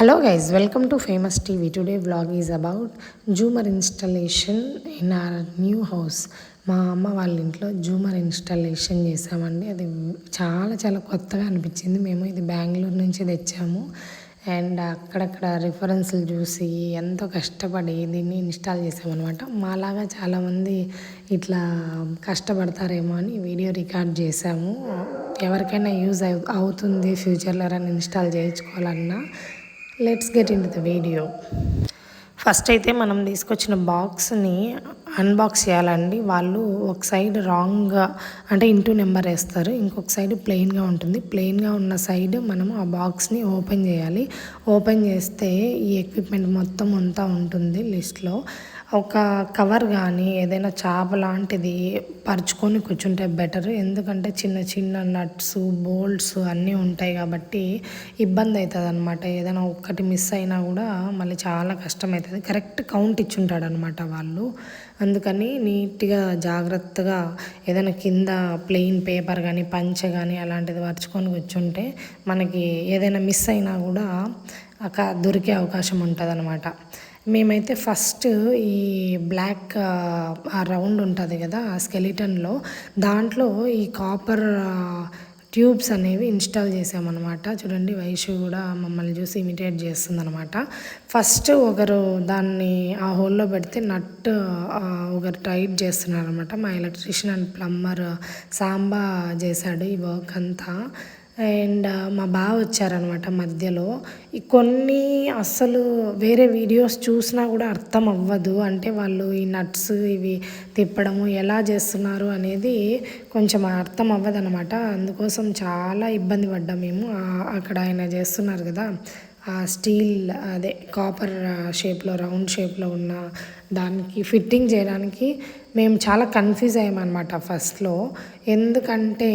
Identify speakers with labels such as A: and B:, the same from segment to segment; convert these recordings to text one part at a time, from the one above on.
A: Hello guys, welcome to Famous TV. Today vlog is about Zoomer installation in our new house. మా అమ్మ వాళ్ళ ఇంట్లో జూమర్ installation చేసామండి. అది చాలా చాలా కొత్తగా అనిపించింది. మేము ఇది బెంగళూరు నుంచి తెచ్చాము అండ్ అక్కడక్కడ రిఫరెన్స్లు చూసి ఎంతో కష్టపడి దీన్ని ఇన్స్టాల్ చేసామన్నమాట. మాలాగా చాలామంది ఇట్లా కష్టపడతారేమో అని వీడియో రికార్డ్ చేసాము. ఎవరికైనా యూజ్ అవుతుంది ఫ్యూచర్లో ఎవరైనా ఇన్స్టాల్ చేయించుకోవాలన్నా. Let's get into the video. First అయితే మనం తీసుకొచ్చిన బాక్స్ని అన్బాక్స్ చేయాలండి. వాళ్ళు ఒక సైడ్ రాంగ్గా అంటే ఇంటూ నెంబర్ వేస్తారు, ఇంకొక సైడ్ ప్లెయిన్గా ఉంటుంది. ప్లెయిన్గా ఉన్న సైడ్ మనము ఆ బాక్స్ని ఓపెన్ చేయాలి. ఓపెన్ చేస్తే ఈ ఎక్విప్మెంట్ మొత్తం అంతా ఉంటుంది లిస్ట్లో. ఒక కవర్ కానీ ఏదైనా చాప లాంటిది పరుచుకొని కూర్చుంటే బెటర్. ఎందుకంటే చిన్న చిన్న నట్స్ బోల్ట్స్ అన్నీ ఉంటాయి కాబట్టి ఇబ్బంది అవుతుంది అనమాట. ఏదైనా ఒక్కటి మిస్ అయినా కూడా మళ్ళీ చాలా కష్టం అవుతుంది. కరెక్ట్ కౌంట్ ఇచ్చుంటాడు అనమాట వాళ్ళు. అందుకని నీట్గా జాగ్రత్తగా ఏదైనా కింద ప్లెయిన్ పేపర్ కానీ పంచ కానీ అలాంటిది పరుచుకొని కూర్చుంటే మనకి ఏదైనా మిస్ అయినా కూడా దొరికే అవకాశం ఉంటుంది అనమాట. మేమైతే ఫస్ట్ ఈ బ్లాక్ ఆ రౌండ్ ఉంటుంది కదా ఆ స్కెలిటన్లో, దాంట్లో ఈ కాపర్ ట్యూబ్స్ అనేవి ఇన్స్టాల్ చేసామన్నమాట. చూడండి వైషు కూడా మమ్మల్ని చూసి ఇమిటేట్ చేస్తుందన్నమాట. ఫస్ట్ ఒకరు దాన్ని ఆ హోల్లో పెడితే నట్ ఒకరు టైట్ చేస్తున్నారనమాట. మా ఎలక్ట్రీషియన్ అండ్ ప్లంబర్ సాంబా చేశాడు ఈ వర్క్ అంతా. అండ్ మా బావ వచ్చారనమాట మధ్యలో. కొన్ని అస్సలు వేరే వీడియోస్ చూసినా కూడా అర్థం అవ్వదు. అంటే వాళ్ళు ఈ నట్స్ ఇవి తిప్పడము ఎలా చేస్తున్నారు అనేది కొంచెం అర్థం అవ్వదు అనమాట. అందుకోసం చాలా ఇబ్బంది పడ్డాం మేము. అక్కడ ఆయన చేస్తున్నారు కదా ఆ స్టీల్ అదే కాపర్ షేప్లో రౌండ్ షేప్లో ఉన్న దానికి ఫిట్టింగ్ చేయడానికి మేము చాలా కన్ఫ్యూజ్ అయ్యామన్నమాట ఫస్ట్లో. ఎందుకంటే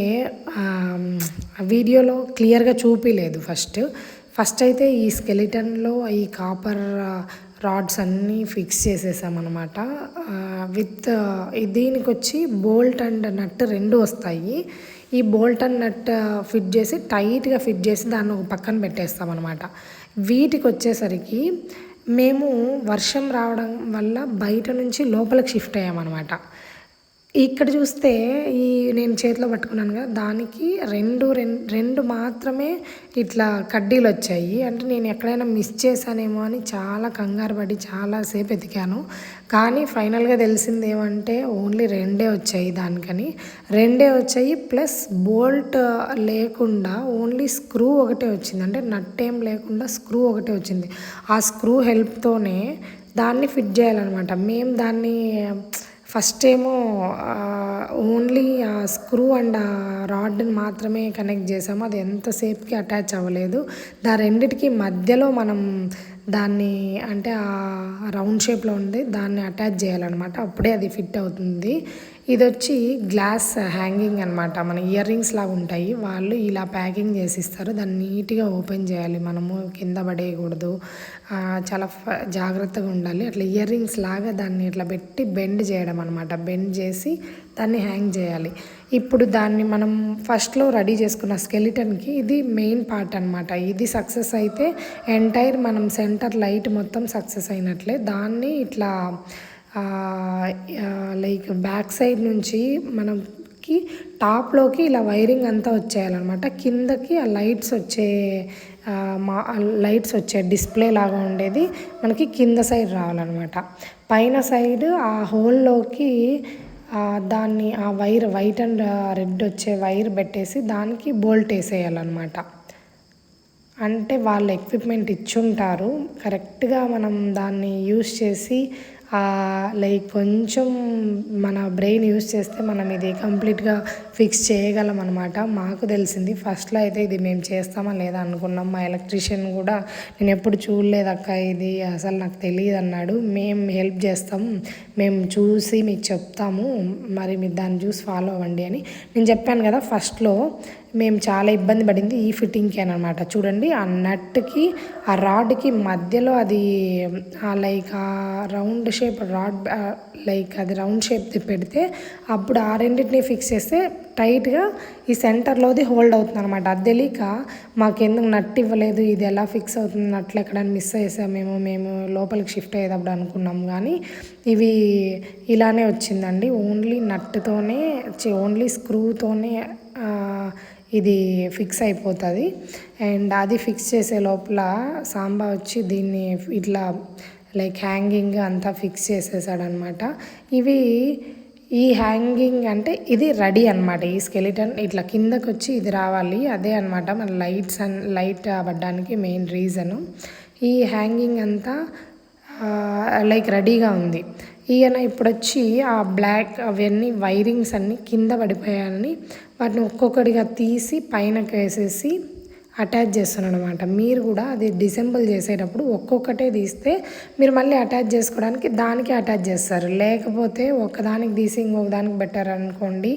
A: వీడియోలో క్లియర్గా చూపించలేదు. ఫస్ట్ అయితే ఈ స్కెలిటన్లో ఈ కాపర్ రాడ్స్ అన్నీ ఫిక్స్ చేసేసామన్నమాట. విత్ దీనికి వచ్చి బోల్ట్ అండ్ నట్ రెండు వస్తాయి. ఈ బోల్ట్ అండ్ నట్ ఫిట్ చేసి టైట్గా ఫిట్ చేసి దాన్ని ఒక పక్కన పెట్టేస్తామన్నమాట. వీటికి వచ్చేసరికి మేము వర్షం రావడం వల్ల బయట నుంచి లోపలికి షిఫ్ట్ అయ్యామన్నమాట. ఇక్కడ చూస్తే ఈ నేను చేతిలో పట్టుకున్నాను కదా దానికి రెండు మాత్రమే ఇట్లా కడ్డీలు వచ్చాయి. అంటే నేను ఎక్కడైనా మిస్ చేశానేమో అని చాలా కంగారు పడి చాలాసేపు ఎతికాను. కానీ ఫైనల్గా తెలిసింది ఏమంటే ఓన్లీ రెండే వచ్చాయి. దానికని రెండే వచ్చాయి ప్లస్ బోల్ట్ లేకుండా ఓన్లీ స్క్రూ ఒకటే వచ్చింది. అంటే నట్ ఏం లేకుండా స్క్రూ ఒకటే వచ్చింది. ఆ స్క్రూ హెల్ప్తోనే దాన్ని ఫిట్ చేయాలన్నమాట. మేము దాన్ని ఫస్ట్ ఏమో ఓన్లీ ఆ స్క్రూ అండ్ ఆ రాడ్ని మాత్రమే కనెక్ట్ చేసాము. అది ఎంతసేపుకి అటాచ్ అవ్వలేదు. రెండిటికి మధ్యలో మనం దాన్ని అంటే ఆ రౌండ్ షేప్లో ఉంది దాన్ని అటాచ్ చేయాలన్నమాట. అప్పుడే అది ఫిట్ అవుతుంది. ఇది వచ్చి గ్లాస్ హ్యాంగింగ్ అనమాట. మన ఇయర్ రింగ్స్ లాగా ఉంటాయి. వాళ్ళు ఇలా ప్యాకింగ్ చేసి ఇస్తారు. దాన్ని నీట్గా ఓపెన్ చేయాలి. మనము కింద పడేయకూడదు. చాలా జాగ్రత్తగా ఉండాలి. అట్లా ఇయర్ రింగ్స్ లాగా దాన్ని ఇట్లా పెట్టి బెండ్ చేయడం అనమాట. బెండ్ చేసి దాన్ని హ్యాంగ్ చేయాలి. ఇప్పుడు దాన్ని మనం ఫస్ట్లో రెడీ చేసుకున్న స్కెలిటన్కి ఇది మెయిన్ పార్ట్ అనమాట. ఇది సక్సెస్ అయితే ఎంటైర్ మనం సెంటర్ లైట్ మొత్తం సక్సెస్ అయినట్లే. దాన్ని ఇట్లా లైక్ బ్యాక్ సైడ్ నుంచి మనకి టాప్లోకి ఇలా వైరింగ్ అంతా వచ్చేయాలన్నమాట. కిందకి ఆ లైట్స్ వచ్చే డిస్ప్లే లాగా ఉండేది మనకి కింద సైడ్ రావాలన్నమాట. పైన సైడ్ ఆ హోల్లోకి దాన్ని ఆ వైర్ వైట్ అండ్ రెడ్ వచ్చే వైర్ పెట్టేసి దానికి బోల్ట్ వేసేయాలన్నమాట. అంటే వాళ్ళ ఎక్విప్మెంట్ ఇచ్చుంటారు. కరెక్ట్గా మనం దాన్ని యూస్ చేసి లైక్ కొంచెం మన బ్రెయిన్ యూస్ చేస్తే మనం ఇది కంప్లీట్గా ఫిక్స్ చేయగలం అనమాట. మాకు తెలిసింది ఫస్ట్లో అయితే ఇది మేము చేస్తామా లేదా అనుకున్నాం. మా ఎలక్ట్రీషియన్ కూడా నేను ఎప్పుడు చూడలేదు అక్క ఇది అసలు నాకు తెలియదు అన్నాడు. మేము హెల్ప్ చేస్తాం, మేము చూసి మీకు చెప్తాము, మరి మీరు దాన్ని చూసి ఫాలో అవ్వండి అని నేను చెప్పాను కదా. ఫస్ట్లో మేము చాలా ఇబ్బంది పడింది ఈ ఫిట్టింగ్కి అనమాట. చూడండి ఆ నట్కి ఆ రాడ్కి మధ్యలో అది లైక్ ఆ రౌండ్ షేప్ రాడ్ లైక్ అది రౌండ్ షేప్ పెడితే అప్పుడు ఆ రెండింటిని ఫిక్స్ చేస్తే టైట్గా ఈ సెంటర్లోది హోల్డ్ అవుతుంది అనమాట. అది తెలియక మాకెందుకు నట్టు ఇవ్వలేదు, ఇది ఎలా ఫిక్స్ అవుతుంది, నట్లు ఎక్కడైనా మిస్ అయ్యేసామేమో, మేము లోపలికి షిఫ్ట్ అయ్యేటప్పుడు అనుకున్నాం. కానీ ఇవి ఇలానే వచ్చిందండి. ఓన్లీ నట్టుతోనే ఓన్లీ స్క్రూతోనే ఇది ఫిక్స్ అయిపోతుంది. అండ్ అది ఫిక్స్ చేసే లోపల సాంబా వచ్చి దీన్ని ఇట్లా లైక్ హ్యాంగింగ్ అంతా ఫిక్స్ చేసేసాడనమాట. ఈ హ్యాంగింగ్ అంటే ఇది రెడీ అనమాట. ఈ స్కెలిటన్ ఇట్లా కిందకు వచ్చి ఇది రావాలి, అదే అనమాట మన లైట్ అవ్వడానికి మెయిన్ రీజను. ఈ హ్యాంగింగ్ అంతా లైక్ రెడీగా ఉంది. ఈయన ఇప్పుడు వచ్చి ఆ బ్లాక్ అవన్నీ వైరింగ్స్ అన్నీ కింద పడిపోయాయని వాటిని ఒక్కొక్కటిగా తీసి పైనకి వేసేసి అటాచ్ చేస్తున్నాడు అనమాట. మీరు కూడా అది డిసెంబుల్ చేసేటప్పుడు ఒక్కొక్కటే తీస్తే మీరు మళ్ళీ అటాచ్ చేసుకోవడానికి దానికి అటాచ్ చేస్తారు. లేకపోతే ఒకదానికి తీసి ఇంకొక దానికి పెట్టారనుకోండి,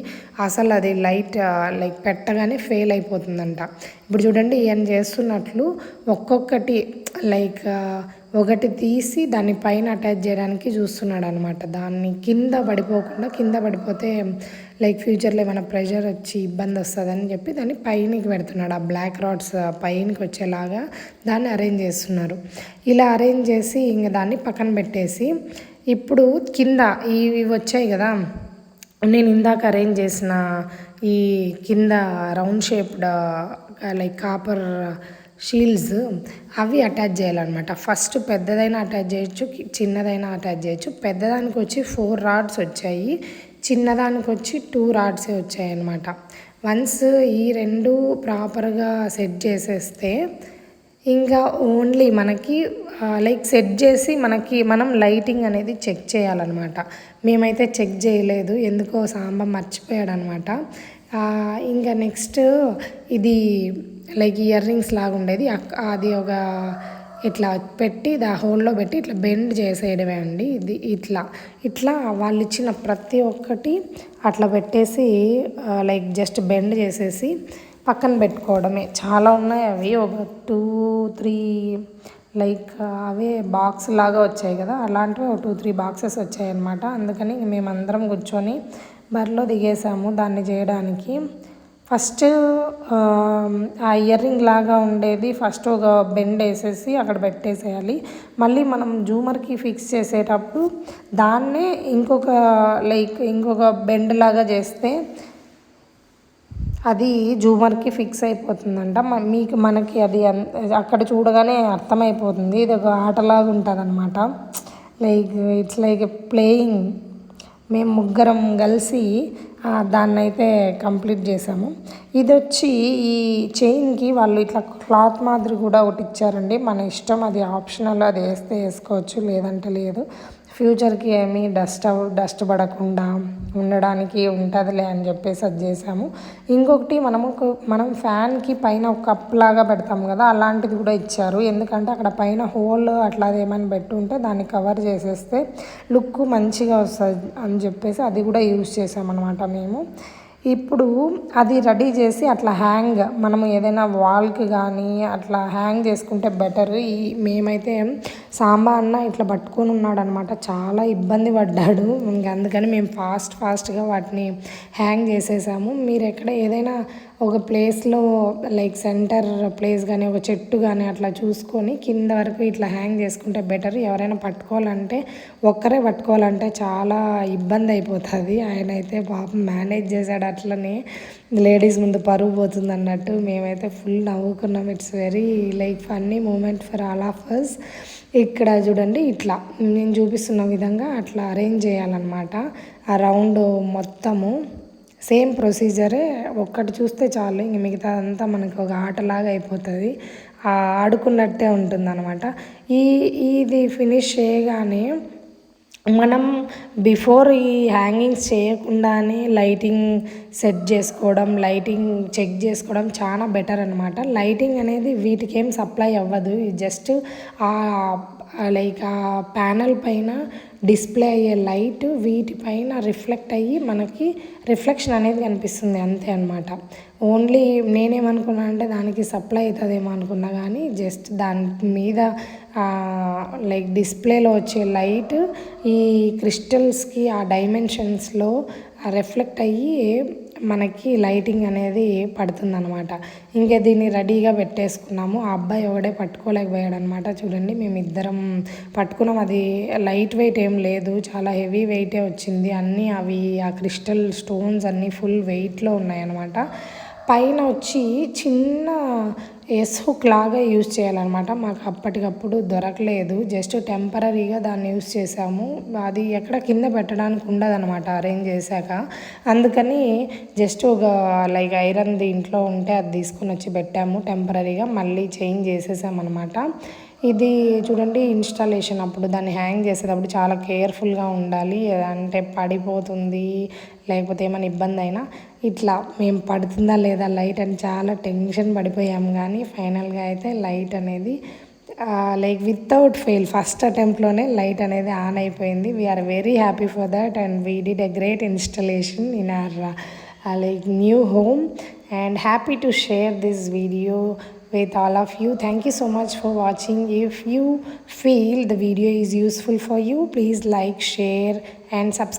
A: అసలు అది లైక్ పెట్టగానే ఫెయిల్ అయిపోతుందంట. ఇప్పుడు చూడండి, ఈయన చేస్తున్నట్లు ఒక్కొక్కటి లైక్ ఒకటి తీసి దాన్ని పైన అటాచ్ చేయడానికి చూస్తున్నాడు అనమాట. దాన్ని కింద పడిపోకుండా, కింద పడిపోతే లైక్ ఫ్యూచర్లో ఏమైనా ప్రెషర్ వచ్చి ఇబ్బంది వస్తుందని చెప్పి దాన్ని పైనకి పెడుతున్నాడు. ఆ బ్లాక్ రాడ్స్ పైనకి వచ్చేలాగా దాన్ని అరేంజ్ చేస్తున్నారు. ఇలా అరేంజ్ చేసి ఇంక దాన్ని పక్కన పెట్టేసి ఇప్పుడు కింద ఇవి వచ్చాయి కదా, నేను ఇందాక అరేంజ్ చేసిన ఈ కింద round shaped like copper shields అవి అటాచ్ చేయాలన్నమాట. ఫస్ట్ పెద్దదైనా అటాచ్ చేయొచ్చు, చిన్నదైనా అటాచ్ చేయొచ్చు. పెద్దదానికి వచ్చి 4 రాడ్స్ వచ్చాయి, చిన్నదానికి వచ్చి 2 రాడ్సే వచ్చాయి అన్నమాట. వన్స్ ఈ 2 ప్రాపర్గా సెట్ చేసేస్తే ఇంకా ఓన్లీ మనకి లైక్ సెట్ చేసి మనం లైటింగ్ అనేది చెక్ చేయాలన్నమాట. మేమైతే చెక్ చేయలేదు, ఎందుకో సాంబ మర్చిపోయాడు అనమాట. ఇంకా నెక్స్ట్ ఇది లైక్ ఇయర్ రింగ్స్ లాగా ఉండేది, అది ఒక ఇట్లా పెట్టి హోల్లో పెట్టి ఇట్లా బెండ్ చేసేయడమే అండి. ఇది ఇట్లా వాళ్ళు ఇచ్చిన ప్రతి ఒక్కటి అట్లా పెట్టేసి లైక్ జస్ట్ బెండ్ చేసేసి పక్కన పెట్టుకోవడమే. చాలా ఉన్నాయి అవి, ఒక 2-3 లైక్ అవే బాక్స్ లాగా వచ్చాయి కదా, అలాంటివి ఒక 2-3 బాక్సెస్ వచ్చాయి అన్నమాట. అందుకని మేమందరం కూర్చొని బరిలో దిగేసాము దాన్ని చేయడానికి. ఫస్ట్ ఆ ఇయర్ రింగ్ లాగా ఉండేది ఫస్ట్ ఒక బెండ్ వేసేసి అక్కడ పెట్టేసేయాలి. మళ్ళీ మనం జూమర్కి ఫిక్స్ చేసేటప్పుడు దాన్నే ఇంకొక బెండ్ లాగా చేస్తే అది జూమర్కి ఫిక్స్ అయిపోతుందంట. మనకి అది అక్కడ చూడగానే అర్థమైపోతుంది. ఇది ఒక ఆటలాగా ఉంటుంది అనమాట. Like it's like playing. మేము ముగ్గురం కలిసి దాన్నైతే కంప్లీట్ చేసాము. ఇది వచ్చి ఈ చైన్కి వాళ్ళు ఇట్లా క్లాత్ మాదిరి కూడా ఒకటి ఇచ్చారండి. మన ఇష్టం, అది ఆప్షనల్, అది వేస్తే వేసుకోవచ్చు, లేదంటే లేదు. ఫ్యూచర్కి ఏమీ డస్ట్ పడకుండా ఉండడానికి ఉంటుందిలే అని చెప్పేసి అది చేసాము. ఇంకొకటి మనం ఫ్యాన్కి పైన ఒక కప్ లాగా పెడతాం కదా, అలాంటిది కూడా ఇచ్చారు. ఎందుకంటే అక్కడ పైన హోల్ అట్లా ఏమైనా పెట్టుంటే దాన్ని కవర్ చేసేస్తే లుక్ మంచిగా వస్తుంది అని చెప్పేసి అది కూడా యూజ్ చేసామన్నమాట మేము. ఇప్పుడు అది రెడీ చేసి అట్లా మనము ఏదైనా వాల్కి కానీ అట్లా హ్యాంగ్ చేసుకుంటే బెటర్. మేమైతే సాంబా అన్న ఇట్లా పట్టుకొని ఉన్నాడు అనమాట, చాలా ఇబ్బంది పడ్డాడు. అందుకని మేము ఫాస్ట్గా వాటిని హ్యాంగ్ చేసేసాము. మీరు ఎక్కడ ఏదైనా ఒక ప్లేస్లో లైక్ సెంటర్ ప్లేస్ కానీ ఒక చెట్టు కానీ అట్లా చూసుకొని కింద వరకు ఇట్లా హ్యాంగ్ చేసుకుంటే బెటర్. ఎవరైనా ఒక్కరే పట్టుకోవాలంటే చాలా ఇబ్బంది అయిపోతుంది. ఆయన అయితే పాపం మేనేజ్ చేశాడు అట్లనే, లేడీస్ ముందు పరుగు పోతుంది అన్నట్టు. మేమైతే ఫుల్ నవ్వుకున్నాం. It's very like funny moment for all of us. ఇక్కడ చూడండి, ఇట్లా నేను చూపిస్తున్న విధంగా అట్లా అరేంజ్ చేయాలన్నమాట. ఆ రౌండ్ మొత్తము సేమ్ ప్రొసీజరే, ఒక్కటి చూస్తే చాలు, ఇంక మిగతా అంతా మనకు ఒక ఆటలాగా అయిపోతుంది, ఆడుకున్నట్టే ఉంటుంది అనమాట. ఇది ఫినిష్ చేయగానే మనం బిఫోర్ ఈ హ్యాంగింగ్స్ చేయకుండానే లైటింగ్ సెట్ చేసుకోవడం, లైటింగ్ చెక్ చేసుకోవడం చాలా బెటర్ అనమాట. లైటింగ్ అనేది వీటికి ఏం సప్లై అవ్వదు, జస్ట్ లైక్ ఆ ప్యానల్ పైన డిస్ప్లే అయ్యే లైట్ వీటిపైన రిఫ్లెక్ట్ అయ్యి మనకి రిఫ్లెక్షన్ అనేది కనిపిస్తుంది, అంతే అనమాట. ఓన్లీ నేనేమనుకున్నా అంటే దానికి సప్లై అవుతుందేమో అనుకున్నా, కానీ జస్ట్ దాని మీద లైక్ డిస్ప్లేలో వచ్చే లైట్ ఈ క్రిస్టల్స్కి ఆ డైమెన్షన్స్లో రిఫ్లెక్ట్ అయ్యి మనకి లైటింగ్ అనేది పడుతుందన్నమాట. ఇంకా దీన్ని రెడీగా పెట్టేసుకున్నాము. ఆ అబ్బాయి ఒకడే పట్టుకోలేకపోయాడు అనమాట. చూడండి మేమిద్దరం పట్టుకున్నాం. అది లైట్ వెయిట్ ఏం లేదు, చాలా హెవీ వెయిటే వచ్చింది. అన్నీ అవి ఆ క్రిస్టల్ స్టోన్స్ అన్నీ ఫుల్ వెయిట్లో ఉన్నాయన్నమాట. పైన వచ్చి చిన్న ఎస్ హుక్ లాగా యూజ్ చేయాలన్నమాట. మాకు అప్పటికప్పుడు దొరకలేదు, జస్ట్ టెంపరీగా దాన్ని యూజ్ చేసాము. అది ఎక్కడ కింద పెట్టడానికి ఉండదన్నమాట అరేంజ్ చేశాక. అందుకని జస్ట్ ఒక లైక్ ఐరన్ దీంట్లో ఉంటే అది తీసుకుని వచ్చి పెట్టాము టెంపరీగా. మళ్ళీ చేంజ్ చేసేసామన్నమాట. ఇది చూడండి ఇన్స్టాలేషన్ అప్పుడు దాన్ని హ్యాంగ్ చేసేటప్పుడు చాలా కేర్ఫుల్గా ఉండాలి. అంటే పడిపోతుంది లేకపోతే ఏమైనా ఇబ్బంది అయినా ఇట్లా మేము పడుతుందా లేదా లైట్ అని చాలా టెన్షన్ పడిపోయాము. కానీ ఫైనల్గా అయితే లైట్ అనేది లైక్ వితౌట్ ఫెయిల్ ఫస్ట్ అటెంప్ట్లోనే లైట్ అనేది ఆన్ అయిపోయింది. We are very happy for that and we did a great installation in our like new home, and happy to share this video with all of you. Thank you so much for watching. If you feel the video is useful for you, please like, share and subscribe.